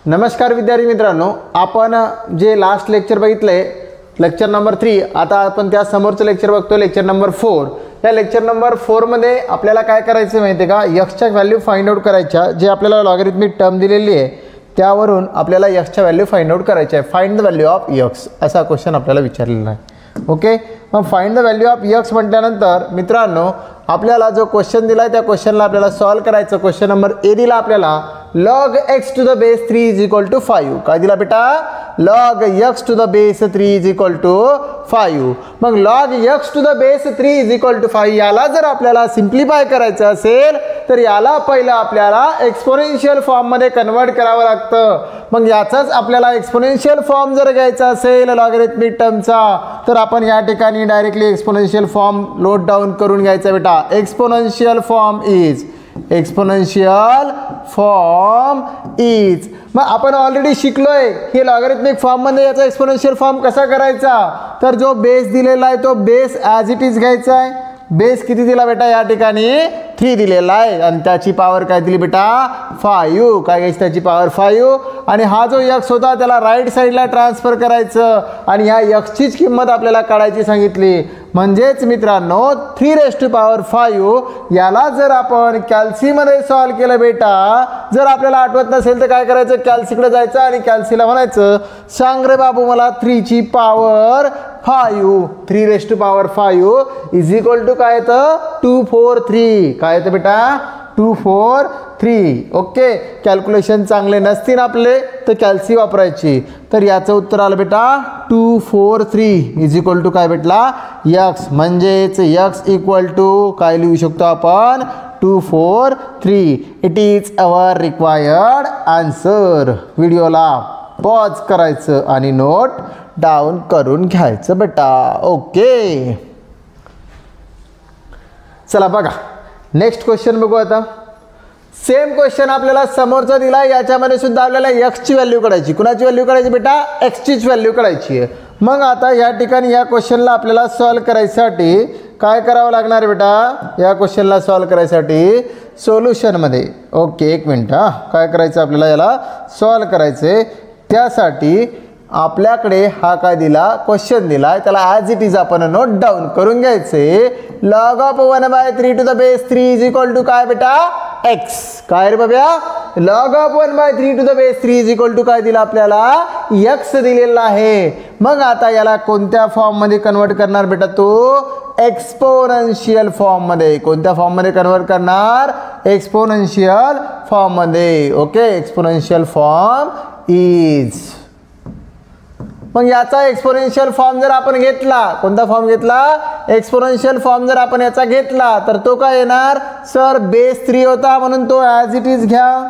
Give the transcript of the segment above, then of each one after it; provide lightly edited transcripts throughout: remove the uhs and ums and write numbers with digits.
नमस्कार विद्यार्थी मित्रांनो, आपण जे लास्ट लेक्चर बघितले लेक्चर नंबर 3, आता आपण त्या समोरचं लेक्चर बघतो लेक्चर नंबर 4. या लेक्चर नंबर 4 मध्ये आपल्याला काय करायचं माहिती आहे का, x च्या व्हॅल्यू फाइंड आउट करायच्या. जे आपल्याला लॉगरिथमिक टर्म दिलेली आहे त्यावरून आपल्याला x च्या व्हॅल्यू फाइंड आउट करायच्या आहे. Find the value of x असा क्वेश्चन आपल्याला विचारलेला आहे. ओके, मग find the value of x म्हटल्यानंतर मित्रांनो आपल्याला जो क्वेश्चन दिला आहे त्या क्वेश्चनला आपल्याला सॉल्व करायचं. क्वेश्चन नंबर ए दिला आपल्याला log x to the base 3 is equal to 5. काय दिला बेटा, log x to the base 3 is equal to 5. मग log x to the base 3 is equal to 5 याला जर आपल्याला सिम्प्लिफाय करायचं असेल तर याला पहिला आपल्याला एक्सपोनेन्शियल फॉर्म मध्ये कन्वर्ट करावं लागतं. मग याचाच आपल्याला एक्सपोनेन्शियल फॉर्म जर घ्यायचा असेल लॉगरिथमिक टर्मचा तर आपण या ठिकाणी directly exponential form note down करून घ्यायचा बेटा. एक्सपोनेन्शियल फॉर्म इज मग आपण ऑलरेडी शिकलोय की लॉगरिथमिक फॉर्म मध्ये याचा एक्सपोनेन्शियल फॉर्म कसा करायचा. तर जो बेस दिलेला आहे तो बेस ॲज इट इज घ्यायचा आहे. बेस किती दिला बेटा, या ठिकाणी 3 दिलेला आहे आणि त्याची पॉवर काय दिली बेटा 5. काय घ्यायची त्याची पॉवर 5. आणि हा जो x होता त्याला राईट साईडला ट्रान्सफर करायचं आणि ह्या x चीच किंमत आपल्याला काढायची सांगितली. म्हणजेच मित्रांनो 3⁵ याला जर आपण कॅल्सीमध्ये सॉल्व केलं बेटा, जर आपल्याला आठवत नसेल तर काय करायचं, कॅल्सीकडे जायचं आणि कॅल्सीला म्हणायचं सांग रे बाबू मला 3 ची पॉवर 5. 3⁵ इज इक्वल टू काय येतं 243. काय येतं बेटा 243. ओके, कॅल्क्युलेशन चांगले नसतील आपले तर कॅल्सी वापरायची. तर याचं उत्तर आलं बेटा 243 इज इक्वल टू काय भेटला x. म्हणजेच x इक्वल टू काय लिहू शकतो आपण 243. It is our required answer. व्हिडिओला पॉज करायचं आणि नोट डाऊन करून घ्यायचं बेटा. ओके, चला बघा नेक्स्ट क्वेश्चन बघू. आता सेम क्वेश्चन आपल्याला समोरचा दिला, याच्यामध्ये सुद्धा आपल्याला x ची व्हॅल्यू काढायची. कुणाची व्हॅल्यू काढायची बेटा, x चीच व्हॅल्यू काढायची आहे. मग आता या ठिकाणी या क्वेश्चनला आपल्याला सॉल्व करायसाठी काय करावं लागणार बेटा, या क्वेश्चनला सॉल्व करायसाठी सोल्युशनमध्ये. ओके, एक मिनिट. काय करायचं आपल्याला, याला सॉल्व करायचे. त्यासाठी आपल्याकडे हा काय दिला क्वेश्चन दिला त्याला ॲज इट इज आपण नोट डाऊन करून घ्यायचे. log of 1/3 to the base 3 is equal to काय बेटा x. काय रे बाब्या, log of 1/3 to the base 3 is equal to काय दिला आपल्याला x दिलेला आहे. मग आता याला कोणत्या फॉर्म मध्ये कन्वर्ट करणार बेटा, तो एक्सपोनेन्शियल फॉर्म मध्ये. कोणत्या फॉर्म मध्ये कन्वर्ट करणार, एक्सपोनेन्शियल फॉर्म मध्ये. Okay, exponential form is. मग याचा एक्सपोनेन्शियल फॉर्म जर आपण घेतला, कोणता फॉर्म घेतला, एक्सपोनेन्शियल फॉर्म जर आपण याचा घेतला तर तो काय येणार सर, बेस 3 होता म्हणून तो ॲज इट इज घ्या.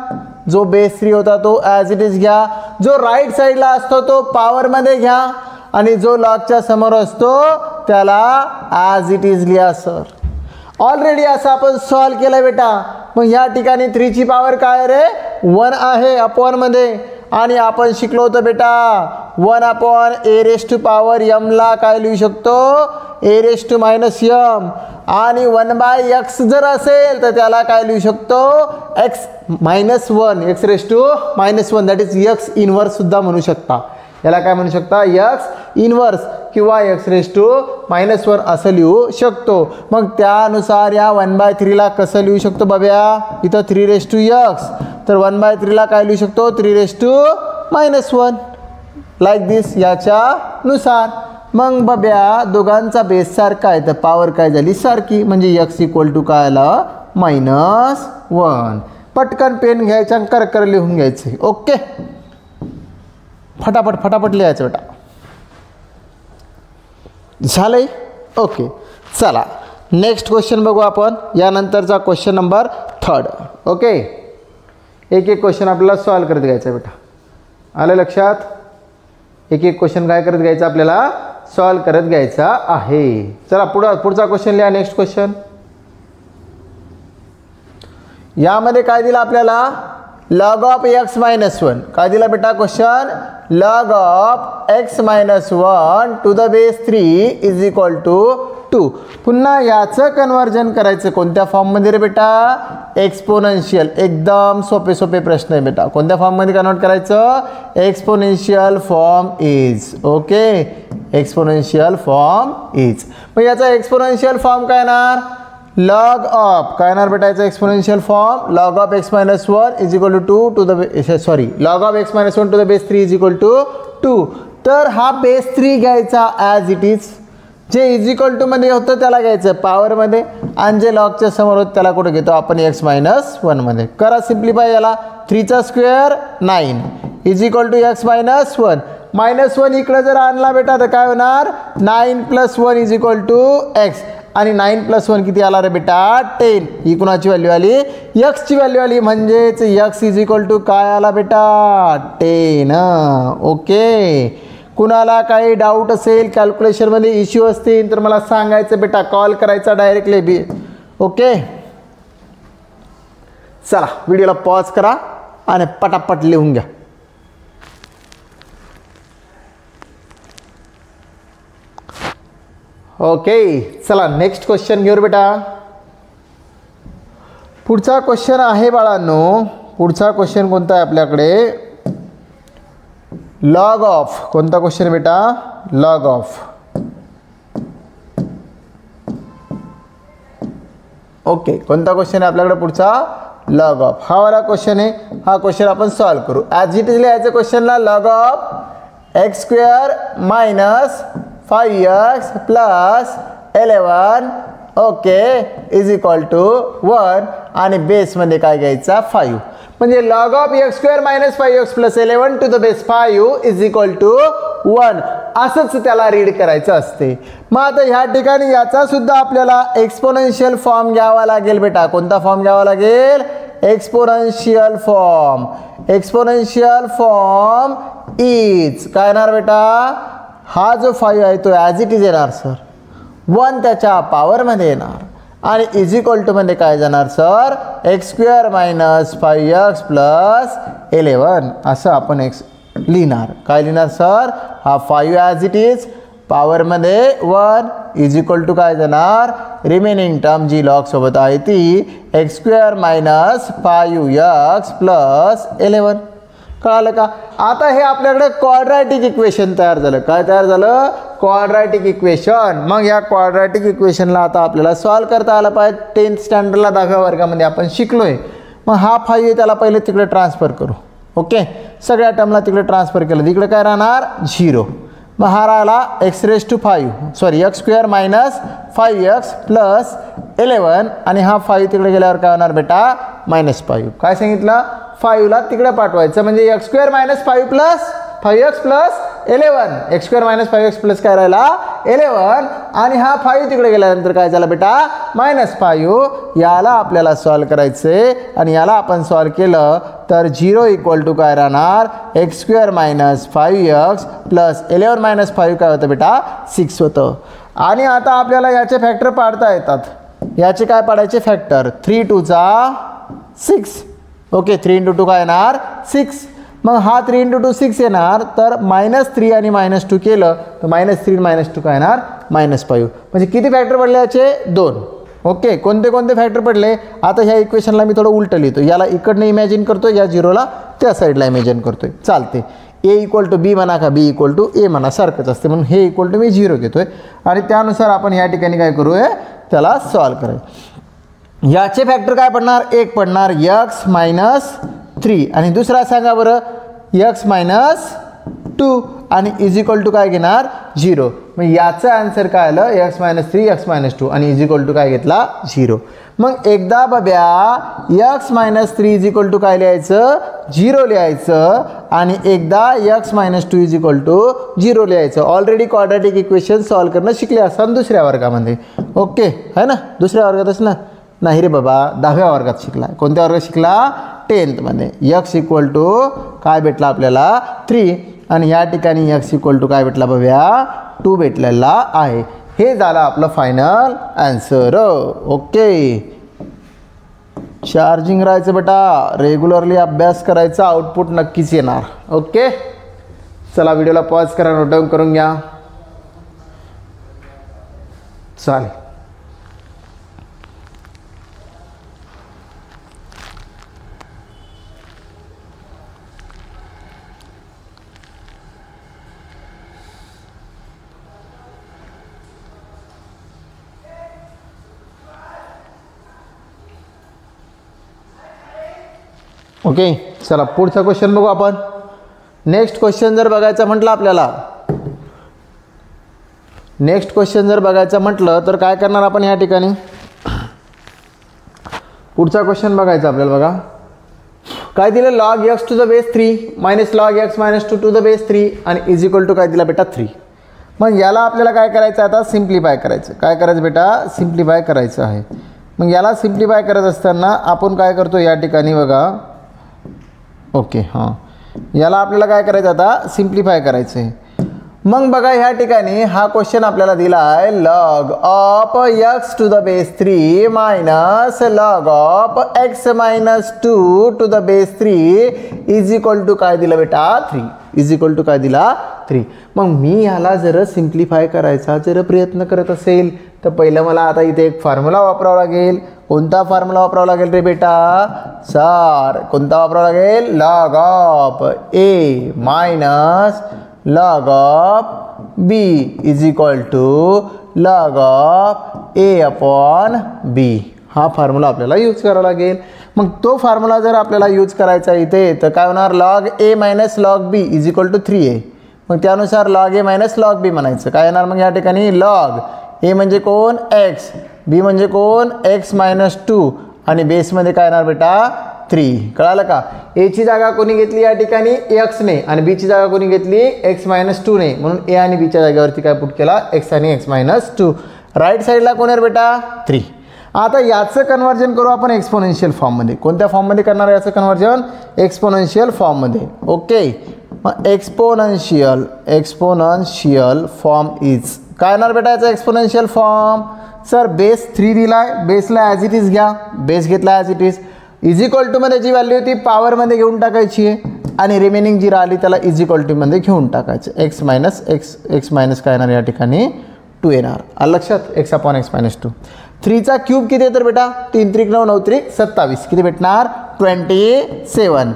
जो बेस 3 होता तो ॲज इट इज घ्या. जो राईट साईडला असतो तो पॉवरमध्ये घ्या आणि जो लॉगच्या समोर असतो त्याला ॲज इट इज लिहा सर. ऑलरेडी असं आपण सॉल्व केलं बेटा. मग या ठिकाणी 3 ची पॉवर काय रे 1 आहे अपॉनमध्ये. आणि आपण शिकलो होतं बेटा 1/a⁻m ला काय लिहू शकतो a⁻m. आणि 1/x जर असेल तर त्याला काय लिहू शकतो x-1 x⁻⁻1 that is x inverse सुद्धा म्हणू शकता. याला काय म्हणू शकता x इनवर्स किंवा x⁻⁻1 असं लिहू शकतो. मग त्यानुसार या 1/3 ला कसं लिहू शकतो बाब्या, इथं 3x. तर 1/3 ला काय लिहू शकतो 3⁻⁻1 लाईक दिस, याच्यानुसार. मग बाब्या दोघांचा बेस सारखा आहे तर पॉवर काय झाली सारखी, म्हणजे x इक्वल टू काय आलं -1. पटकन पेन घ्यायचा आणि कर लिहून घ्यायचे. ओके, फटाफट लिहायचं बेटा. झालंय. ओके, चला नेक्स्ट क्वेश्चन बघू आपण. यानंतरचा क्वेश्चन नंबर 3. ओके, एक क्वेश्चन आपल्याला सॉल्व करत घ्यायचा बेटा. आलं लक्षात, एक क्वेश्चन काय करत घ्यायचा आपल्याला सॉल्व करत घ्यायचा आहे. चला पुढचा क्वेश्चन लिहा. नेक्स्ट क्वेश्चन यामध्ये काय दिला आपल्याला log of x-1. काय दिला बेटा question, log of x-1 to the base 3 is equal to 2. पुन्हा याचं कन्वर्जन करायचं कोणत्या फॉर्ममध्ये रे बेटा? एक्सपोनेन्शियल. एकदम सोपे सोपे प्रश्न आहे बेटा. कोणत्या फॉर्ममध्ये कन्वर्ट करायचं? Exponential form is. Okay, exponential form is. मग याचा एक्सपोनेन्शियल फॉर्म काय येणार? Log of. काय येणार बेटा याचा exponential form? Log of x - 1 is equal to 2 to the sorry log of x - 1 to the base 3 is equal to 2. तर हा बेस 3 घ्यायचा ॲज इट इज. जे इज इक्वल टू मध्ये होतं त्याला घ्यायचं पॉवरमध्ये, आणि जे लॉगच्या समोर होतं त्याला कुठे घेतो आपण? x - 1 मध्ये. करा सिम्प्लिफाय याला. 3चा square 9 is equal to x - 1. -1 इकडे जर आणला बेटा तर काय होणार? 9 + 1 इज इक्वल टू x. आणि 9 + 1 किती आला रे बेटा? 10. ही कुणाची व्हॅल्यू आली? x ची व्हॅल्यू आली. म्हणजेच x इज इक्वल टू काय आला बेटा? 10. ओके, कुणाला काही डाऊट असेल, कॅल्क्युलेशनमध्ये इश्यू असतील तर मला सांगायचं बेटा, कॉल करायचा डायरेक्टली बी. ओके, चला व्हिडिओला पॉज करा आणि पटापट लिहून घ्या. ओके, चला नेक्स्ट क्वेश्चन घेऊ बेटा. पुढचा क्वेश्चन आहे बाळांनो. पुढचा क्वेश्चन कोणता आहे आपल्याकडे? Log of. कोणता क्वेश्चन बेटा? Log of. ओके, कोणता क्वेश्चन आहे आपल्याकडे पुढचा? Log of. हा वाला क्वेश्चन आहे. हा क्वेश्चन आपण सॉल्व करू. ॲज इट इज लिहायचं क्वेश्चनला. Log of x² - 5x + 11 okay is equal to 1. आणि बेसमध्ये काय घ्यायचा? 5. म्हणजे log of x² - 5x + 11 to the base 5 is equal to 1. असंच त्याला रीड करायचं असते. मग आता ह्या ठिकाणी याचा सुद्धा आपल्याला एक्सपोनेन्शियल फॉर्म घ्यावा लागेल बेटा. कोणता फॉर्म घ्यावा लागेल? Exponential form. Exponential form is काय येणार बेटा? हा जो 5 आहे तो ॲज इट इज येणार सर. 1 त्याच्या पॉवरमध्ये येणार. आणि इज इक्वल टू मध्ये काय जाणार सर? x² - 5x + 11. असं आपण लिहिणार. काय लिहिणार सर? हा 5 ॲज इट इज, पॉवरमध्ये 1 इज इक्वल टू काय जाणार? रिमेनिंग टर्म जी लॉग सोबत आहे ती x² - 5x + 11. कळालं का? आता हे आपल्याकडे क्वाड्रॅटिक इक्वेशन तयार झालं. काय तयार झालं? Quadratic equation. मग या क्वाड्रॅटिक इक्वेशनला आता आपल्याला सॉल्व करता आलं पाहिजे. 10th स्टँडर्डला 10व्या वर्गामध्ये आपण शिकलोय. मग हा 5 आहे त्याला पहिले तिकडे ट्रान्सफर करू. ओके, सगळ्या टर्मला तिकडे ट्रान्सफर केलं. तिकडे काय राहणार? 0. मग हा राहिला x² - 5x + 11. आणि हा 5 तिकडे गेल्यावर काय होणार बेटा? -5. काय सांगितलं? 5 ला तिकडे पाठवायचं. म्हणजे x² - 5 + 5x + 11. x² - 5x plus काय राहिला? 11. आणि हा 5 तिकडे गेल्यानंतर काय झालं बेटा? -5. याला आपल्याला सॉल्व करायचं आहे. आणि याला आपण सॉल्व केलं तर 0 इक्वल टू काय राहणार? x² - 5x + 11 - 5 काय होतं बेटा? 6 होतं. आणि आता आपल्याला याचे फॅक्टर पाडता येतात. याचे काय पाडायचे फॅक्टर? 3 × 2 = 6. ओके, 3 × 2 काय येणार? 6. मग हा 3 × 2 6 येणार. तर -3 आणि -2 केलं तर -3 -2 काय येणार? -5. म्हणजे किती फॅक्टर पडले याचे? 2. ओके, कोणते कोणते फॅक्टर पडले? आता ह्या इक्वेशनला मी थोडं उलटं लिहितो. याला इकडनं इमॅजिन करतो, या 0ला त्या साईडला इमॅजिन करतोय. चालते. a = b म्हणा का b = a म्हणा, सारखंच असते. म्हणून हे इक्वल टू मी 0 घेतोय. आणि त्यानुसार आपण या ठिकाणी काय करूया? त्याला सॉल्व करूया. याचे फॅक्टर काय पडणार? 1 पडणार x - 3. आणि दुसरा सांगा बरं? x - 2. आणि इज इक्वल टू काय घेणार? 0. मग याचं आन्सर काय आलं? x - 3 x - 2. आणि इज इक्वल टू काय घेतला? 0. मग एकदा बघ्या x - 3 इज इक्वल टू काय लिहायचं? 0 लिहायचं. आणि एकदा x - 2 इज इक्वल टू 0 लिहायचं. ऑलरेडी क्वाड्रॅटिक इक्वेशन सॉल्व करणं शिकले असाल दुसऱ्या वर्गामध्ये. ओके है ना? दुसऱ्या वर्गातच ना? नाही रे बाबा, 10व्या वर्गात शिकला. कोणत्या वर्गात शिकला? 10th मध्ये. x इक्वल टू काय भेटला आपल्याला? 3. आणि या ठिकाणी x इक्वल टू काय भेटला बघूया? 2 भेटलेला आहे. हे झालं आपलं फायनल आन्सर. ओके, चार्जिंग राहायचं बेटा. रेग्युलरली अभ्यास करायचा, आउटपुट नक्कीच येणार. ओके, चला व्हिडिओला पॉज करा, नोट डाऊन करून घ्या. चालेल. ओके, चला पुढचा क्वेश्चन बघू आपण. नेक्स्ट क्वेश्चन जर बघायचं म्हटलं आपल्याला, तर काय करणार आपण या ठिकाणी. पुढचा क्वेश्चन बघायचा आपल्याला. बघा काय दिलं, log x to the base 3 minus log x minus 2 to the base 3 आणि इज इक्वल टू काय दिला बेटा 3. मग याला आपल्याला काय करायचं आता, सिम्प्लिफाय करायचं. काय करायचं बेटा, सिम्प्लिफाय करायचं आहे. मग याला सिम्प्लिफाय करत असताना आपण काय करतो या ठिकाणी बघा. ओके, हां, याला आपल्याला काय करायचं आता, सिम्प्लिफाय करायचं आहे. मग बघा ह्या ठिकाणी हा क्वेश्चन आपल्याला दिला आहे, log of x to the base 3 minus log of x minus 2 to the base 3 is equal to काय दिलं बेटा 3. इज इक्वल टू काय दिला 3. मग मी ह्याला जर सिम्प्लिफाय करायचा जर प्रयत्न करत असेल तर पहिलं मला आता इथे एक फॉर्म्युला वापरावा लागेल. कोणता फॉर्म्युला वापरावा लागेल रे बेटा, सर कोणता वापरावा लागेल, log of A minus log of b is equal to log of a upon b. हा फॉर्म्युला आपल्याला यूज करावा लागेल. मग तो फॉर्म्युला जर आपल्याला यूज करायचा इथे तर काय होणार, log a minus log b is equal to 3 आहे. मग त्यानुसार log a minus log b म्हणायचं. काय येणार मग या ठिकाणी, लॉग a म्हणजे कोण x, b म्हणजे कोण x मायनस 2 आणि बेसमध्ये काय येणार बेटा 3. कळालं का. ए ची जागा कोणी घेतली या ठिकाणी, एक्सने, आणि बी ची जागा कोणी घेतली, एक्स मायनस 2ने. म्हणून ए आणि बीच्या जागेवरती काय पुट केला, एक्स आणि एक्स मायनस 2. राईट साईडला कोण आहे बेटा 3. आता याचं कन्वर्जन करू आपण एक्सपोनेन्शियल फॉर्ममध्ये. कोणत्या फॉर्ममध्ये करणार याचं कन्वर्जन, एक्सपोनेन्शियल फॉर्ममध्ये. ओके, मग एक्सपोनेन्शियल फॉर्म इज काय येणार बेटा याचा एक्सपोनेन्शियल फॉर्म. सर बेस 3 दिलाय, बेसला ॲज इट इज घ्या, बेस घेतला as it is. Is equal टूमध्ये जी व्हॅल्यू होती पॉवरमध्ये घेऊन टाकायची आहे आणि रिमेनिंग जी राहिली त्याला इज इक्वल टूमध्ये घेऊन टाकायचं. एक्स मायनस काय येणार या ठिकाणी 2 येणार. आलं लक्षात, एक्स अपॉन एक्स मायनस 2. 3चा क्यूब किती आहे तर बेटा 3 त्रिक 9 9 त्रिक 27 किती भेटणार 27.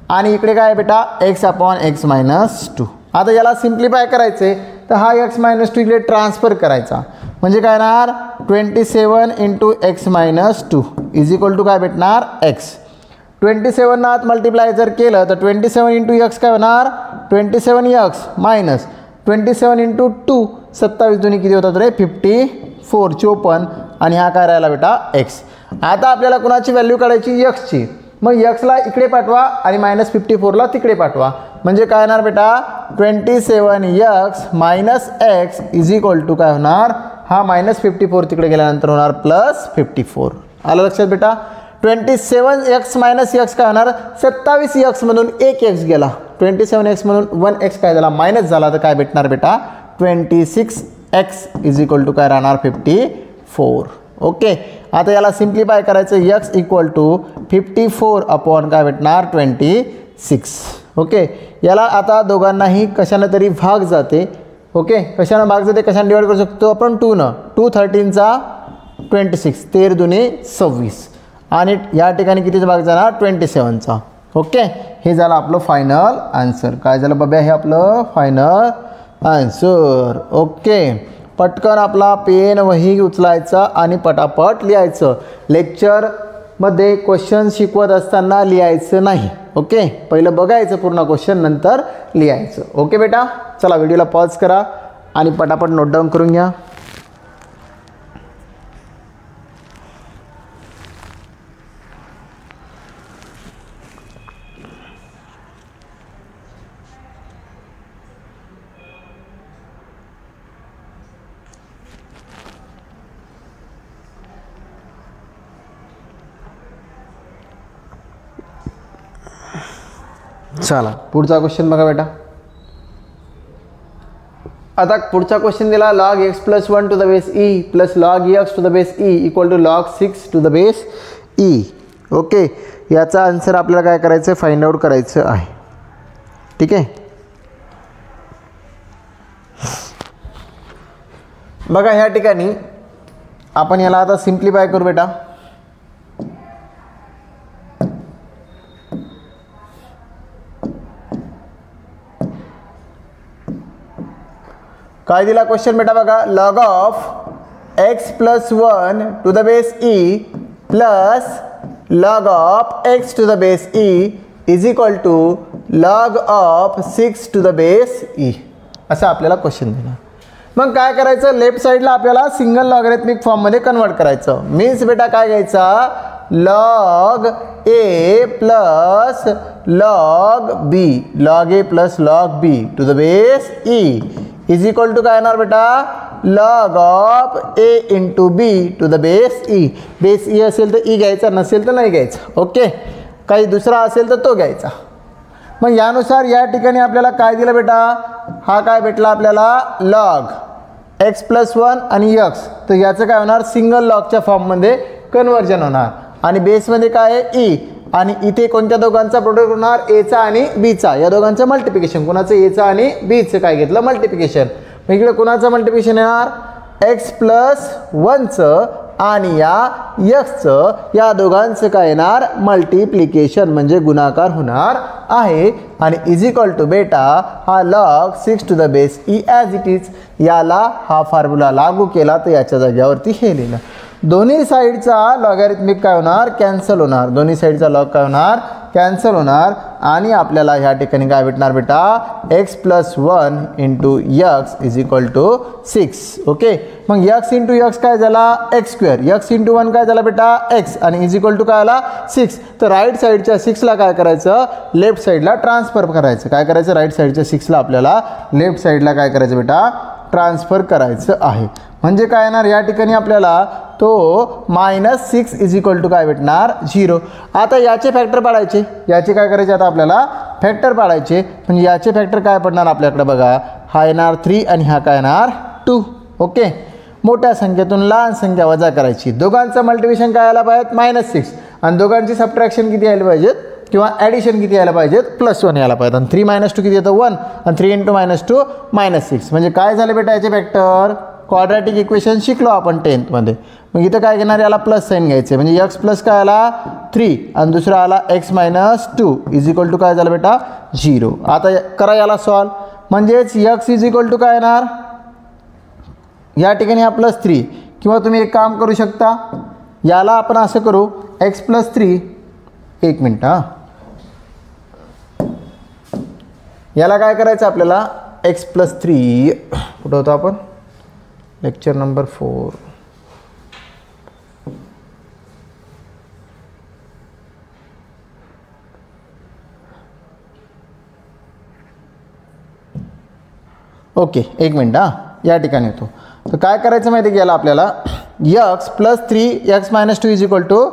आणि इकडे काय आहे बेटा एक्स अपॉन एक्स मायनस 2. आता याला सिम्प्लिफाय करायचं आहे तर हा एक्स मायनस 2 इकडे ट्रान्सफर करायचा. म्हणजे काय येणार 27 into x minus 2 is equal to काय भेटणार एक्स. 27 ना आत मल्टिप्लाय जर केलं तर 27 इंटू एक्स काय होणार 27 एक्स मायनस 27 इंटू 2 27 दोन्ही किती होतात रे 54 54. आणि हा काय राहिला बेटा एक्स. आता आपल्याला कुणाची व्हॅल्यू काढायची एक्सची. मग एक्सला इकडे पाठवा आणि मायनस 54ला तिकडे पाठवा. म्हणजे काय येणार बेटा 27 x minus x is equal to काय होणार, हा मायनस 54 तिकडे गेल्यानंतर होणार प्लस 54. आलं लक्षात बेटा. 27 एक्स मायनस एक्स काय होणार 27 एक्समधून एक एक्स गेला 27 एक्समधून 1 एक्स काय झाला मायनस झाला तर काय भेटणार बेटा 26 एक्स इज इक्वल टू काय राहणार 54. ओके, आता याला सिम्प्लिफाय करायचं एक्स इक्वल टू 54 अपॉन काय भेटणार 26. ओके, याला आता दोघांनाही कशानं तरी भाग जाते. ओके, कशानं भाग जाते कशानं डिवाइड करू शकतो आपण 2 न 2 13चा 26 13 दुने 26 आणि या ठिकाणी कितीचा भाग जाणार 27चा. ओके, हे झालं आपलं फायनल आन्सर. काय झालं बाबा हे आपलं फायनल आन्सर. ओके, पटकन आपला पेन वही उचलायचा आणि पटापट लिहायचं. लेक्चरमध्ये क्वेश्चन शिकवत असताना लिहायचं नाही. ओके, पहिलं बघायचं पूर्ण क्वेश्चन नंतर लिहायचं. ओके बेटा, चला व्हिडिओला पॉज करा आणि पटापट नोट डाऊन करून घ्या. चला पुढचा क्वेश्चन बघा बेटा. आता पुढचा क्वेश्चन दिला log x plus 1 to the base e plus log x to the base e equal to log 6 to the base e. Okay, याचा आन्सर आपल्याला काय करायचं फाइंड आउट करायचं आहे. ठीक आहे, बघा ह्या ठिकाणी आपण याला आता सिम्प्लिफाय करू बेटा. काय दिला क्वेश्चन बेटा बघा. Log of x plus 1 to the base e plus log of x to the base e is equal to log of 6 to the base e, असं आपल्याला क्वेश्चन दिला. मग काय करायचं, लेफ्ट साईडला आपल्याला सिंगल लॉगॅरिथमिक फॉर्ममध्ये कन्वर्ट करायचं. मीन्स बेटा काय घ्यायचा, log A plus log b, log A plus log b to the base e is equal to काय येणार बेटा, log of A into b to the base e. Base e असेल तर ई घ्यायचा, नसेल तर नाही घ्यायचा. ओके, काही दुसरा असेल तर तो घ्यायचा. मग यानुसार या ठिकाणी आपल्याला काय दिलं बेटा, हा काय भेटला आपल्याला, लॉग एक्स प्लस 1 आणि यक्स. तर याचं काय होणार, सिंगल लॉगच्या फॉर्ममध्ये कन्वर्जन होणार. आणि बेसमध्ये काय आहे, ई. आणि इथे कोणत्या दोघांचा प्रोडक्ट होणार, एचा आणि बीचा. या दोघांचं मल्टिप्लिकेशन, कोणाचं एचं आणि बीचं काय घेतलं, मल्टिप्लिकेशन. मग इकडे कोणाचं मल्टिप्लिकेशन येणार, एक्स प्लस 1चं आणि या यक्सचं, या दोघांचं काय येणार, मल्टिप्लिकेशन म्हणजे गुणाकार होणार आहे. आणि इज इक्वल टू बेटा हा log 6 to the base e as it is. याला हा फॉर्म्युला लागू केला तर याच्या जाग्यावरती हे लिहिलं. दोन्ही साईडचा लॉगॅरिथमिक काय होणार, कॅन्सल होणार. दोन्ही साईडचा लॉग काय होणार, कॅन्सल होणार. आणि आपल्याला ह्या ठिकाणी काय भेटणार बेटा, x plus 1 into x is equal to 6. Okay, मग यक्स इंटू यक्स काय झाला, एक्स स्क्वेअर. यक्स इंटू 1 काय झाला बेटा, एक्स. आणि इज इक्वल टू काय आला, 6. तर राईट साईडच्या 6ला काय करायचं, लेफ्ट साईडला ट्रान्सफर करायचं. काय करायचं, राईट साईडच्या 6ला आपल्याला लेफ्ट साईडला काय करायचं बेटा, ट्रान्सफर करायचं आहे. म्हणजे काय येणार, या ठिकाणी आपल्याला तो -6 इज इक्वल टू काय भेटणार, 0. आता याचे फॅक्टर पाडायचे. याचे काय करायचे, आता आपल्याला फॅक्टर पाडायचे. म्हणजे याचे फॅक्टर काय पडणार आपल्याकडे बघा, हा येणार 3 आणि हा काय येणार 2. ओके, मोठ्या संख्येतून लहान संख्या वजा करायची. दोघांचं मल्टिप्लिकेशन काय आला पाहिजे, -6. आणि दोघांची सबट्रॅक्शन किती यायला पाहिजेत किंवा ॲडिशन किती यायला पाहिजेत, +1 यायला पाहिजे. आणि 3 - 2 किती येतं, 1. आणि 3 × -2 -6. म्हणजे काय झालं बेटा, याचे फॅक्टर क्वाड्रॅटिक इक्वेशन शिकलो आपण 10th मध्ये. मग इथं काय घेणार, याला प्लस साईन घ्यायचे. म्हणजे एक्स प्लस काय आला 3 आणि दुसरा आला एक्स - 2 इज इक्वल टू काय झालं बेटा, 0. आता करा याला सॉल्व. म्हणजेच एक्स इज इक्वल टू काय येणार, या ठिकाणी हा +3. किंवा तुम्ही एक काम करू शकता, याला आपण असं करू, एक्स + 3. एक मिनटं हां, याला काय करायचं आपल्याला, एक्स + 3 कुठं होतो आपण, लेक्चर नंबर 4. ओके, एक मिनट हां, या ठिकाणी येतो. तर काय करायचं माहिती आहे, याला आपल्याला x + 3 x - 2 is equal to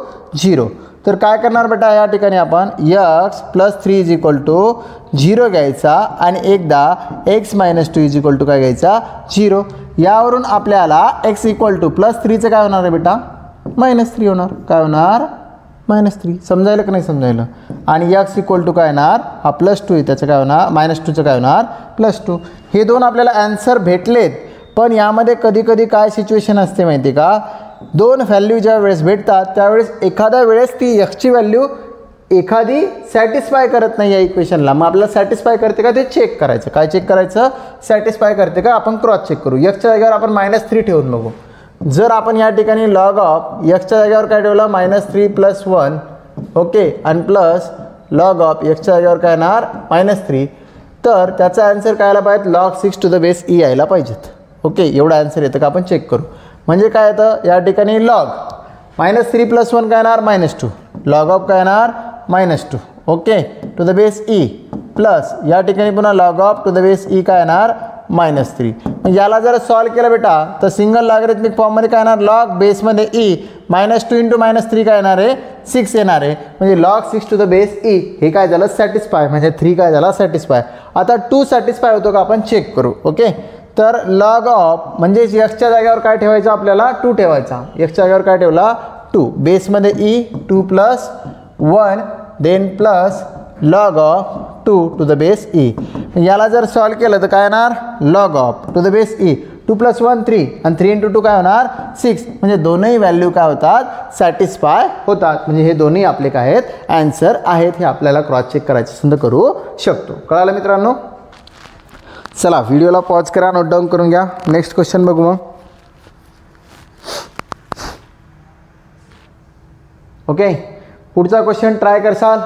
0. तर काय करणार बेटा, या ठिकाणी आपण एक्स + 3 इज इक्वल टू 0 घ्यायचा आणि एकदा एक्स - 2 इज इक्वल टू काय घ्यायचा, 0. यावरून आपल्याला एक्स इक्वल टू +3चं काय होणार आहे बेटा, -3 होणार. काय होणार, -3. समजायला का नाही समजायला. आणि एक्स इक्वल टू काय येणार, हा +2 आहे, त्याचं काय होणार, -2चं काय होणार, +2. हे दोन आपल्याला ॲन्सर भेटलेत. पण यामध्ये कधी कधी काय सिच्युएशन असते माहिती आहे का, दोन व्हॅल्यू ज्या वेळेस भेटतात त्यावेळेस एखाद्या वेळेस ती एक्सची व्हॅल्यू एखादी सॅटिस्फाय करत नाही या इक्वेशनला. मग आपल्याला सॅटिस्फाय करते का ते चेक करायचं. काय चेक करायचं, सॅटिस्फाय करते का, आपण क्रॉस चेक करू. एक्सच्या जागेवर आपण -3 ठेवून बघू. जर आपण या ठिकाणी लॉग ऑफ एक्सच्या जागेवर काय ठेवलं, -3 + 1. ओके, आणि प्लस लॉग ऑफ एक्सच्या जागेवर काय येणार, -3. तर त्याचा आन्सर काय यायला पाहिजे, log 6 to the base e यायला पाहिजेत. ओके, एवढा आन्सर येतं का, आपण चेक करू. म्हणजे काय येतं, या ठिकाणी लॉग -3 + 1 काय येणार, -2. लॉग ऑफ काय येणार, -2. Okay, to the base e plus या ठिकाणी पुन्हा log of to the base e काय येणार, -3. मग याला जर सॉल्व केलं बेटा तर सिंगल लॉगॅरिथमिक फॉर्ममध्ये काय येणार, लॉग बेसमध्ये ई -2 × -3 काय येणार आहे, 6 येणार आहे. म्हणजे log 6 to the base e हे काय झालं, सॅटिस्फाय. म्हणजे 3 काय झाला, सॅटिस्फाय. आता 2 सॅटिस्फाय होतो का, आपण चेक करू. ओके, तर लॉग ऑफ म्हणजे एक्सच्या जागेवर काय ठेवायचं आपल्याला, 2 ठेवायचा. एक्सच्या जागेवर काय ठेवला, 2. बेसमध्ये e 2 + 1 then plus log of 2 to the base e. याला जर सॉल्व केलं तर काय येणार, log of to the base e 2 + 1 3 आणि 3 × 2 काय होणार 6. म्हणजे दोनही व्हॅल्यू काय होतात सॅटिस्फाय होतात. म्हणजे हे दोन्ही आपले काय आहेत ॲन्सर आहेत. हे आपल्याला क्रॉस चेक करायचे सुद्धा करू शकतो. कळालं मित्रांनो. चला व्हिडिओला पॉज करा, नोट डाऊन करून घ्या. नेक्स्ट क्वेश्चन बघू मग. ओके, पुढचा क्वेश्चन ट्राय करसाल.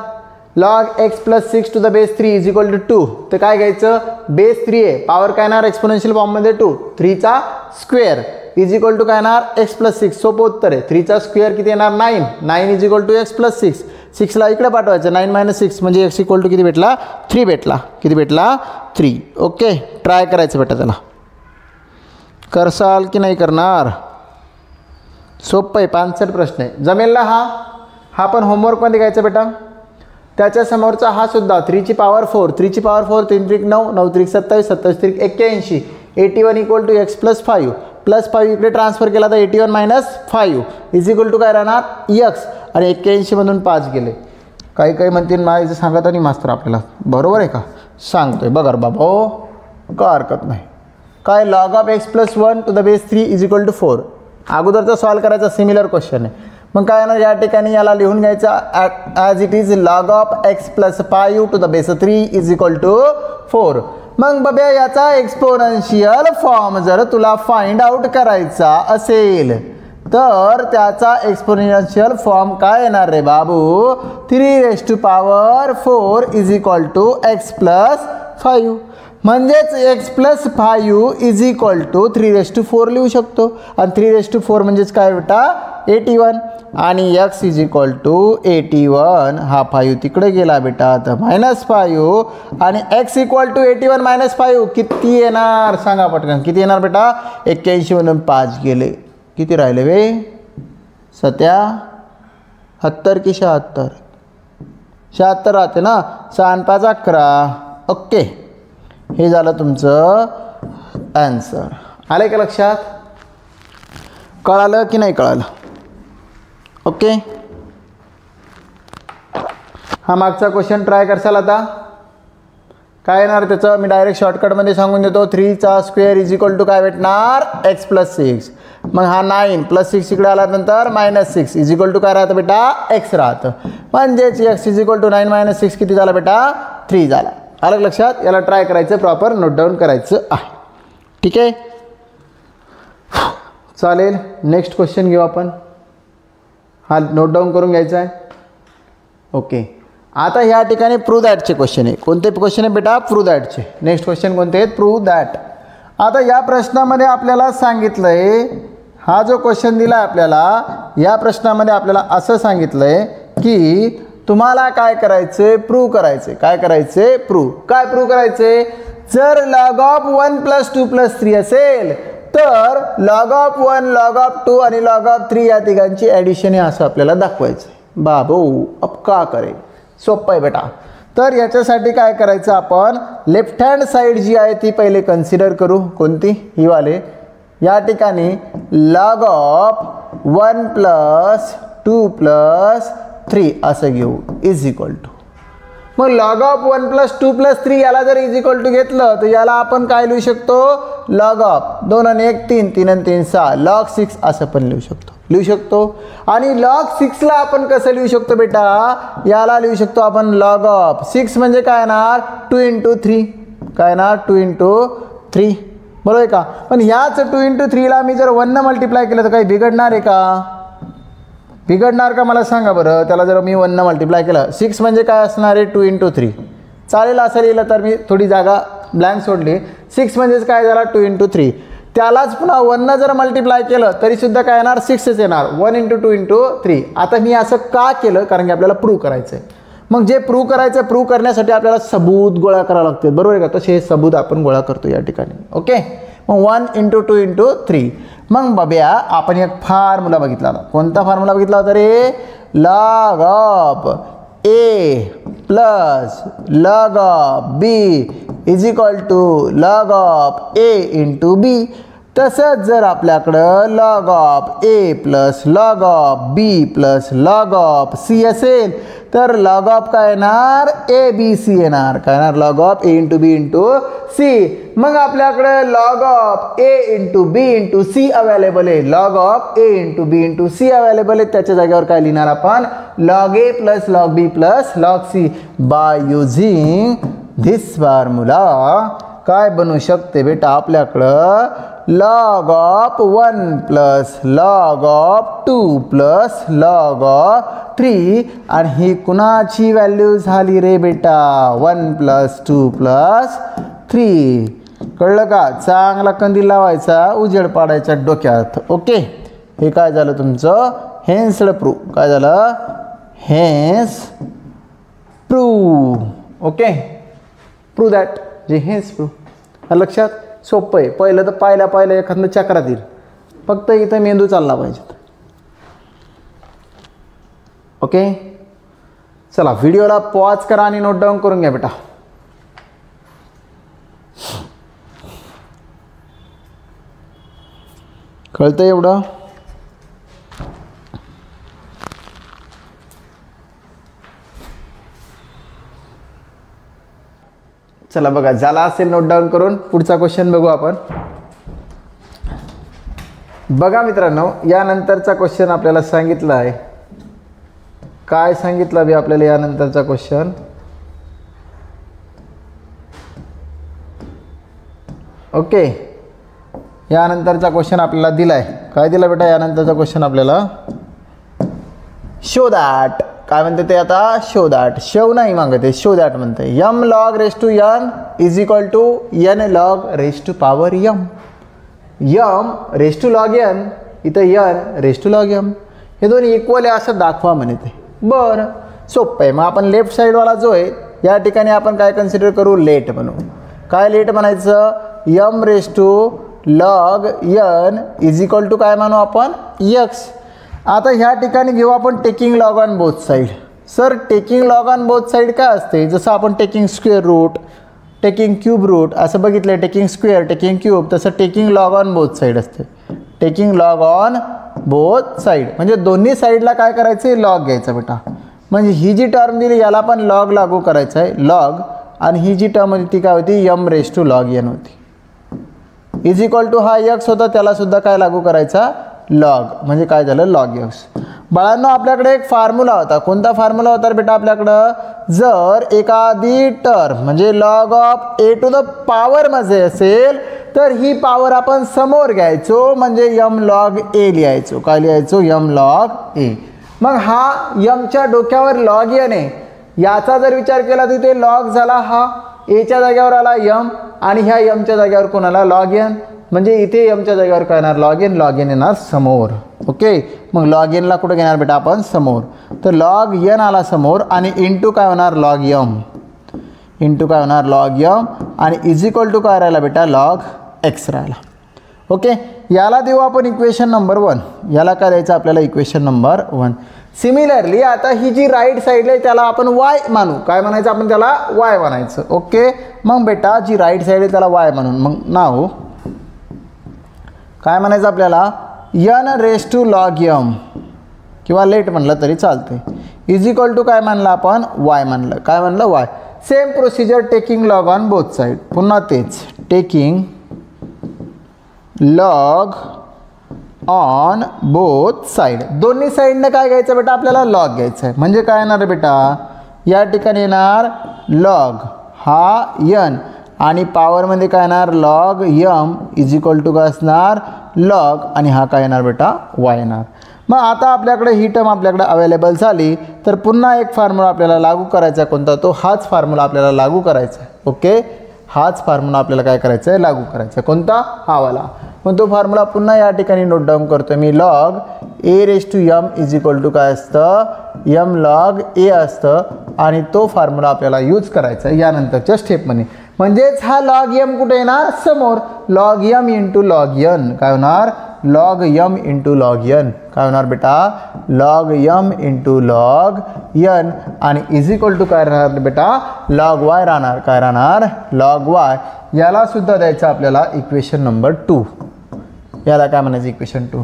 log x + 6 to the base 3 = 2. तर काय घ्यायचं, बेस 3 आहे, पॉवर काय येणार एक्सपोनेन्शियल फॉर्ममध्ये 2, 3चा स्क्वेअर = काय येणार x + 6. सोपं उत्तर आहे. 3चा स्क्वेअर किती येणार 9. 9 = x + 6. 6ला इकडे पाठवायचं, 9 - 6 म्हणजे x = किती भेटला 3 भेटला. किती भेटला 3. ओके, ट्राय करायचं बेटा. त्याला करसाल की नाही करणार. सोपं आहे, 65 प्रश्न आहे, जमेल ना. हा पण होमवर्कमध्ये घ्यायचा बेटा. त्याच्या समोरचा हा सुद्धा 3ची पॉवर 4, 3ची पॉवर 4, 3 त्रिक 9, 9 त्रिक 27, 27 त्रिक 81, 81 = x + 5 + 5 इकडे ट्रान्सफर केला तर 81 - 5 = काय राहणार x. आणि 81मधून 5 गेले. काही म्हणतील माझं सांगत नाही मास्तर आपल्याला, बरोबर आहे का सांगतोय बघा बाबा. हो का हरकत नाही. काय log of x + 1 to the base 3 = 4. अगोदरचा सॉल्व करायचा सिमिलर क्वेश्चन आहे. मग काय येणार या ठिकाणी याला लिहून घ्यायचं as it is log of x + 5 to the base 3 = 4. मग बघा याचा एक्सपोनेन्शियल फॉर्म जर तुला फाइंड आउट करायचा असेल तर त्याचा एक्सपोनेन्शियल फॉर्म काय येणार रे बाबू 3 ⁴ = x + 5. म्हणजेच x + 5 = 3⁴ लिहू शकतो. आणि 3⁴ म्हणजेच काय बेटा 81. आणि x = 81. हा 5 तिकडे गेला बेटा तर -5. आणि x = 81 - 5 किती येणार सांगा पटकन. किती येणार बेटा 81मधून 5 गेले. किती राहिले वे 77 की 76. 76 राहते ना. 6 आणि 5 11. ओके, हे झालं तुमचं ॲन्सर. आलं का लक्षात. कळालं की नाही कळालं. ओके, हा मागचा क्वेश्चन ट्राय करसाल. आता काय येणार त्याचं मी डायरेक्ट शॉर्टकटमध्ये सांगून देतो. 3चा स्क्वेअर = काय भेटणार x + 6. मग हा 9 + 6 इकडे आल्यानंतर -6 = काय राहतं बेटा x राहतं. म्हणजेच x = 9 - 6 किती झाला बेटा 3 झाला. आलं लक्षात. याला ट्राय करायचं, प्रॉपर नोट डाऊन करायचं आहे. ठीक आहे, चालेल. नेक्स्ट क्वेश्चन घेऊ आपण. हा नोट डाऊन करून घ्यायचा आहे. ओके, आता ह्या ठिकाणी प्रूव्ह दॅटचे क्वेश्चन आहे. कोणते क्वेश्चन आहे बेटा प्रूव्ह दॅटचे. नेक्स्ट क्वेश्चन कोणते आहेत प्रूव्ह दॅट. आता या प्रश्नामध्ये आपल्याला सांगितलं आहे, हा जो क्वेश्चन दिला आहे आपल्याला या प्रश्नामध्ये आपल्याला असं सांगितलं आहे की तुम्हाला काय करायचं आहे प्रूव्ह करायचं आहे. काय करायचं आहे प्रूव्ह. काय प्रूव्ह करायचं आहे. जर log of 1 + 2 + 3 असेल तर log of 1 log of 2 आणि log of 3 या तिघांची ॲडिशन आहे असं आपल्याला दाखवायचं आहे. बाबू अब का करेल. सोपं आहे बेटा. तर याच्यासाठी काय करायचं आपण लेफ्ट हँड साईड जी आहे ती पहिले कन्सिडर करू. कोणती ही वाले. या ठिकाणी log of 1 + 2 + 3 असं घेऊ = मग log of 1 + 2 + 3 याला जर = घेतलं तर याला आपण काय लिहू शकतो log of 2 आणि 1 3, 3 आणि 3 6 log 6 असं पण लिहू शकतो. आणि log 6ला आपण कसं लिहू शकतो बेटा याला लिहू शकतो आपण log of 6 म्हणजे काय येणार 2 × 3. काय येणार 2 × 3 बरोबर आहे का. पण ह्याच 2 × 3ला मी जर 1 मल्टिप्लाय केलं तर काही बिघडणार आहे का. बिघडणार का मला सांगा बरं. त्याला जर मी 1 मल्टिप्लाय केलं 6 म्हणजे काय असणार आहे 2 × 3 चालेल असं लिहिलं तर मी थोडी जागा ब्लँक सोडली. 6 म्हणजेच काय झाला 2 × 3. त्यालाच पुन्हा 1 जर मल्टिप्लाय केलं तरीसुद्धा काय येणार 6च येणार. 1 × 2 × 3. आता मी असं का केलं कारण की आपल्याला प्रूव्ह करायचं आहे. मग जे प्रूव्ह करायचं प्रूव्ह करण्यासाठी आपल्याला सबूत गोळा करावं लागते बरोबर आहे का. तसे हे सबूत आपण गोळा करतो या ठिकाणी. ओके, मग 1 × 2 × 3. मग बाब्या आपण एक फॉर्म्युला बघितला होता. कोणता फॉर्म्युला बघितला होता रे log of a + log of b = log of a × b. तसंच जर आपल्याकडं log of a plus log of b plus log of c असेल तर लॉग ऑफ काय येणार ए बी सी येणार. काय येणार log of A into B into C. मग आपल्याकडे log of A into B into C available आहे. Log of A into B into C available आहे. त्याच्या जागेवर काय लिहिणार आपण log A plus log B plus log C. By using this formula काय बनू शकते बेटा आपल्याकडं log of 1 plus log of 2 plus log of 3 आणि ही कुणाची व्हॅल्यू झाली रे बेटा 1 प्लस 2 प्लस 3. कळलं का. चांगला कंदील लावायचा उजेड पाडायचा डोक्यात. ओके हे काय झालं तुमचं हेन्स्ड प्रूव्ह. काय झालं hence prove. Okay prove that जे हेन्स प्रूव्ह. लक्षात सोपं आहे. पहिलं तर पाहिलं एखादं चक्रात येईल. फक्त इथं मेंदू चालला पाहिजे. ओके चला व्हिडिओला पॉज करा आणि नोट डाऊन करून घ्या बेटा. कळतं एवढं. चला बघा झाला असेल नोट डाऊन करून. पुढचा क्वेश्चन बघू आपण. बघा मित्रांनो यानंतरचा क्वेश्चन आपल्याला सांगितलं आहे. काय सांगितलं बी आपल्याला यानंतरचा क्वेश्चन. ओके यानंतरचा क्वेश्चन आपल्याला दिलाय. काय दिला बेटा यानंतरचा क्वेश्चन आपल्याला शो दॅट. काय म्हणते ते आता शो दॅट. शो नाही मागते शो दॅट म्हणते. M log raise to n is equal to n log raise to power m. M raise to log n इथं n raise to log m हे दोन्ही इक्वल आहे असं दाखवा म्हणते. बरं सोपं आहे. मग आपण लेफ्ट साईडवाला जो आहे या ठिकाणी आपण काय कन्सिडर करू लेट म्हणू. काय लेट म्हणायचं m raise to log n is equal to काय म्हणू आपण यक्स. आता ह्या ठिकाणी घेऊ आपण taking log on both side. Sir taking log on both side काय असते जसं आपण taking square root taking cube root असं बघितलं. टेकिंग स्क्वेअर टेकिंग क्यूब तसं taking log on both side असते. Taking log on both side म्हणजे दोन्ही साईडला काय करायचं लॉग घ्यायचा बेटा. म्हणजे ही जी टर्म दिली याला पण लॉग लागू करायचं आहे लॉग. आणि ही जी टर्म होती ती काय होती m raise to log n होती. इज इक्वल टू हा यक्स होता त्याला सुद्धा काय लागू करायचा लॉग. म्हणजे काय झालं लॉग यक्स. बाळांनो आपल्याकडे एक फॉर्म्युला होता. कोणता फॉर्म्युला होता बेटा आपल्याकडं जर एखादी टर्म म्हणजे log of a to the power मध्ये असेल तर ही पॉवर आपण समोर घ्यायचो म्हणजे यम लॉग ए लिहायचो. काय लिहायचो यम लॉग ए. मग हा यमच्या डोक्यावर लॉग एन आहे. याचा जर विचार केला तर ते लॉग झाला हा एच्या जागेवर आला यम आणि ह्या यमच्या जागेवर कोणाला लॉग एन. म्हणजे इथे यमच्या जागेवर काय येणार लॉग एन येणार समोर. ओके मग लॉग एनला कुठं घेणार बेटा आपण समोर. तर लॉग एन आला समोर आणि इंटू काय होणार लॉग यम. इंटू काय होणार लॉग यम आणि इज इक्वल टू काय राहिला बेटा लॉग एक्स राहिला. ओके याला देऊ आपण इक्वेशन नंबर 1. याला काय द्यायचं आपल्याला इक्वेशन नंबर 1. सिमिलरली आता ही जी राईट साईडला आहे त्याला आपण वाय मानू. काय म्हणायचं आपण त्याला वाय म्हणायचं. ओके मग बेटा जी राईट साईड आहे त्याला वाय म्हणून मग नाव काय म्हणायचं आपल्याला n raise to log m किंवा लेट म्हणलं तरी चालते. इज इक्वल टू काय म्हणलं आपण वाय म्हणलं. काय म्हणलं Y. Same procedure taking log on both side. पुन्हा तेच taking log on both side. दोन्ही साईडनं काय घ्यायचं बेटा आपल्याला लॉग घ्यायचं आहे. म्हणजे काय येणार बेटा या ठिकाणी येणार लॉग हा यन आणि पॉवरमध्ये काय येणार log m is equal to काय असणार लॉग आणि हा काय येणार बेटा वाय येणार. मग आता आपल्याकडे ही टर्म आपल्याकडे अवेलेबल झाली तर पुन्हा एक फॉर्म्युला आपल्याला लागू करायचा आहे. कोणता तो हाच फॉर्म्युला आपल्याला लागू करायचा आहे. ओके हाच फॉर्म्युला आपल्याला काय करायचं आहे लागू करायचा आहे. कोणता हा वाला. मग तो फॉर्म्युला पुन्हा या ठिकाणी नोट डाऊन करतो मी. Log a raise to m is equal to काय असतं यम लॉग ए असतं आणि तो फॉर्म्युला आपल्याला यूज करायचा आहे यानंतरच्या स्टेपमध्ये. म्हणजेच हा लॉग यम कुठे येणार समोर. Log m into log n काय होणार log m into log n काय होणार बेटा log m into log n आणि इज इक्वल टू काय राहणार बेटा लॉग वाय राहणार. काय राहणार लॉग वाय. याला सुद्धा द्यायचं आपल्याला इक्वेशन नंबर 2. याला काय म्हणायचं इक्वेशन 2.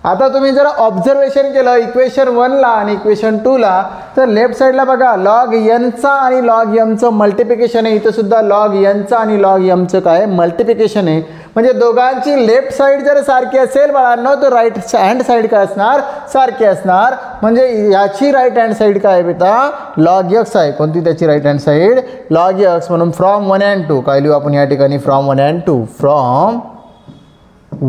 आता तुम्ही जर ऑब्झर्वेशन केलं इक्वेशन 1ला आणि इक्वेशन 2ला तर लेफ्ट साईडला बघा लॉग एनचा आणि लॉग एमचं मल्टिप्लिकेशन आहे. इथं सुद्धा लॉग एनचं आणि लॉग एमचं काय मल्टिप्लिकेशन आहे. म्हणजे दोघांची लेफ्ट साईड जर सारखी असेल बाळांनो तर राईट हँड साईड काय असणार सारखी असणार. म्हणजे याची राईट हँड साईड काय आहे बेटा लॉग एक्स आहे. कोणती त्याची right hand side log x. म्हणून फ्रॉम 1 and 2 काय लिहू आपण या ठिकाणी from 1 and 2 from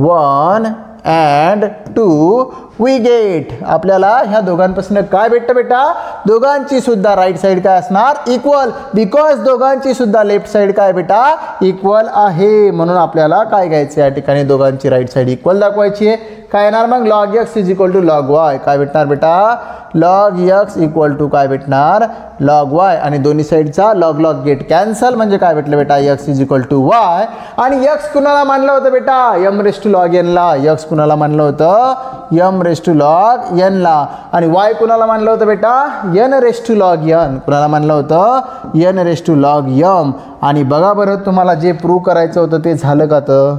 1 and 2 we get आपल्याला ह्या दोघांपासून काय भेटतं बेटा दोघांची सुद्धा राईट साईड काय असणार इक्वल. बिकॉज दोघांची सुद्धा लेफ्ट साईड काय बेटा इक्वल आहे. म्हणून आपल्याला काय घ्यायचं या ठिकाणी दोघांची राईट साईड इक्वल दाखवायची आहे. काय येणार मग log x is equal to log y. काय भेटणार बेटा लॉग एक्स इक्वल टू काय भेटणार लॉग वाय. आणि दोन्ही साईडचा लॉग लॉग गेट कॅन्सल. म्हणजे काय भेटलं बेटा x is equal to y. आणि एक्स कुणाला मानलं होतं बेटा एम रेस टू लॉग एनला. एक्स कुणाला मानलं होतं एम रेस टू लॉग एनला. आणि वाय कुणाला मानलं होतं बेटा n raise to log n. कुणाला मानलं होतं n raise to log m. आणि बघा बरं तुम्हाला जे प्रूव्ह करायचं होतं ते झालं का तर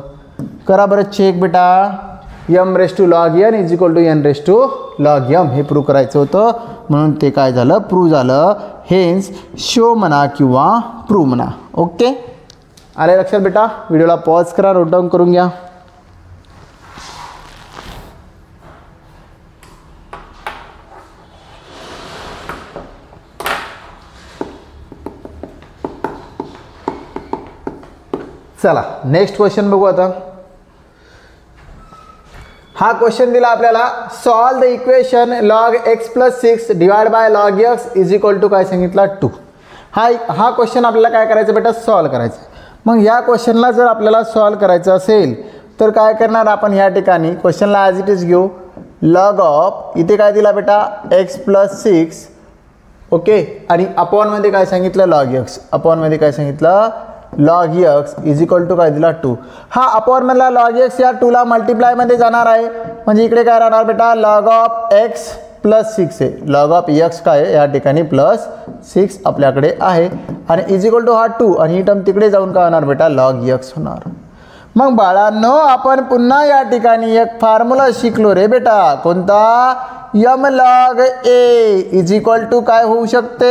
करा बरं चेक बेटा. M raise to log n is equal to n raise to log m हे प्रूव्ह करायचं होतं. म्हणून ते काय झालं प्रूव्ह झालं. हेन्स शो म्हणा किंवा प्रूव्ह म्हणा. ओके आले लक्षात बेटा. व्हिडिओला पॉज करा नोट डाऊन करून घ्या. चला नेक्स्ट क्वेश्चन बघू आता. हा क्वेश्चन दिला आपल्याला solve the equation log x plus 6 divide by log x is equal to काय सांगितला 2. हा क्वेश्चन आपल्याला काय करायचं बेटा सॉल्व करायचं. मग या क्वेश्चनला जर आपल्याला सॉल्व करायचं असेल तर काय करणार आपण या ठिकाणी क्वेश्चनला ॲज इट इज घेऊ. लॉग ऑफ इथे काय दिला बेटा एक्स प्लस 6 ओके. आणि अपॉनमध्ये काय सांगितलं लॉग एक्स. अपॉनमध्ये काय सांगितलं log x is equal to काय दिला 2. हा अपॉनमधला लॉग एक्स या 2ला मल्टिप्लायमध्ये जाणार आहे. म्हणजे इकडे काय राहणार बेटा लॉग ऑफ एक्स प्लस 6 आहे. लॉग ऑफ एक्स काय आहे या ठिकाणी प्लस 6 आपल्याकडे आहे. आणि इज इक्वल टू हा 2 आणि ही टर्म तिकडे जाऊन काय होणार बेटा लॉग एक्स होणार. मग बाळांनो आपण पुन्हा या ठिकाणी एक फॉर्म्युला शिकलो रे बेटा. कोणता m log a is equal to काय होऊ शकते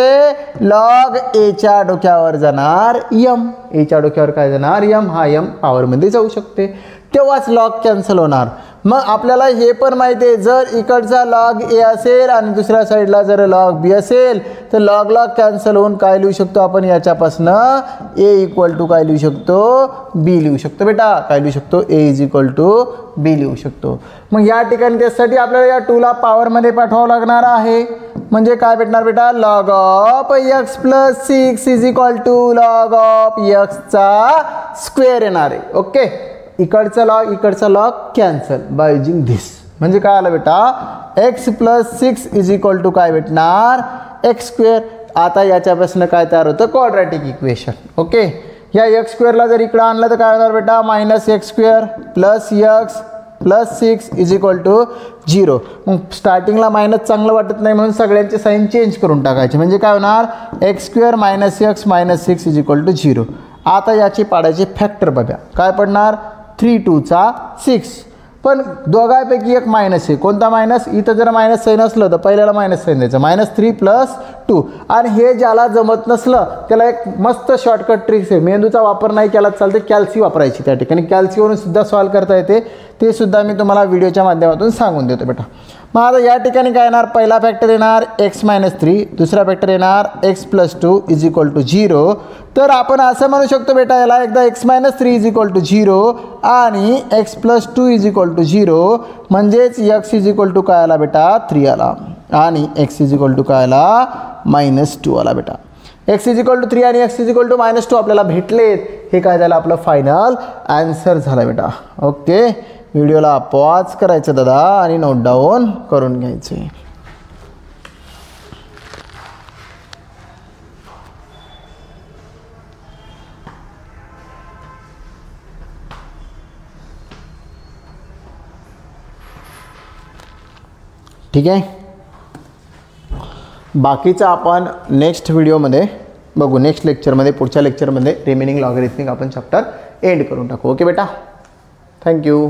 लॉग एच्या डोक्यावर जाणार यम. एच्या डोक्यावर काय जाणार यम. हा यम पॉवरमध्ये जाऊ शकते तेव्हाच लॉग कॅन्सल होणार. मग आपल्याला हे पण माहिती आहे जर इकडचा लॉग ए असेल आणि दुसऱ्या साईडला जर लॉग बी असेल तर लॉग लॉग कॅन्सल होऊन काय लिहू शकतो आपण याच्यापासनं ए इक्वल टू काय लिहू शकतो बी लिहू शकतो बेटा. काय लिहू शकतो ए इज इक्वल टू बी लिहू शकतो. मग या ठिकाणी त्यासाठी आपल्याला या 2ला पॉवरमध्ये पाठवावं लागणार आहे. म्हणजे काय भेटणार बेटा log of x plus 6 is equal to log of एक्सचा स्क्वेअर येणार आहे. ओके इकडचा log cancel by using this. म्हणजे काय आलं बेटा x plus 6 is equal to काय भेटणार एक्स स्क्वेअर. आता याच्यापासून काय तयार होतं क्वाड्रॅटिक इक्वेशन. ओके या एक्स स्क्वेअरला जर इकडं आणलं तर काय होणार बेटा minus x square plus x plus 6 is equal to 0. मग स्टार्टिंगला मायनस चांगलं वाटत नाही म्हणून सगळ्यांचे साईन चेंज करून टाकायचे. म्हणजे काय होणार x square minus x minus 6 is equal to 0. आता याची पाडायचे फॅक्टर बघा काय पडणार 3 2 6. पण दोघांपैकी एक मायनस आहे. कोणता मायनस इथं जर मायनस साईन असलं तर पहिल्याला मायनस साईन द्यायचं -3 + 2. आणि हे ज्याला जमत नसलं त्याला एक मस्त शॉर्टकट ट्रिक्स आहे. मेंदूचा वापर नाही केला चालते कॅल्सी वापरायची त्या ठिकाणी. कॅल्सीवरून सुद्धा सॉल्व करता येते. ते सुद्धा मी तुम्हाला व्हिडिओच्या माध्यमातून सांगून देतो बेटा. मग आता या ठिकाणी काय येणार पहिला फॅक्टर येणार x - 3. दुसरा फॅक्टर येणार x + 2 इज इक्वल टू 0. तर आपण असं म्हणू शकतो बेटा याला एकदा x - 3 इज इक्वल टू 0 आणि x + 2 इज इक्वल टू 0. म्हणजेच x इज इक्वल टू काय आला बेटा 3 आला आणि x इज इक्वल टू काय आला -2 आला बेटा. x इज इक्वल टू 3 आणि x इज इक्वल टू -2 आपल्याला भेटलेत. हे काय झालं आपलं फायनल आन्सर झाला बेटा. ओके व्हिडिओला पॉज करायचं दादा आणि नोट डाऊन करून घ्यायचे. ठीक आहे बाकीचं आपण नेक्स्ट व्हिडिओमध्ये बघू. नेक्स्ट लेक्चरमध्ये पुढच्या लेक्चरमध्ये रिमेनिंग लॉगरिथमिक आपण चॅप्टर एंड करून टाकू. ओके बेटा थँक्यू.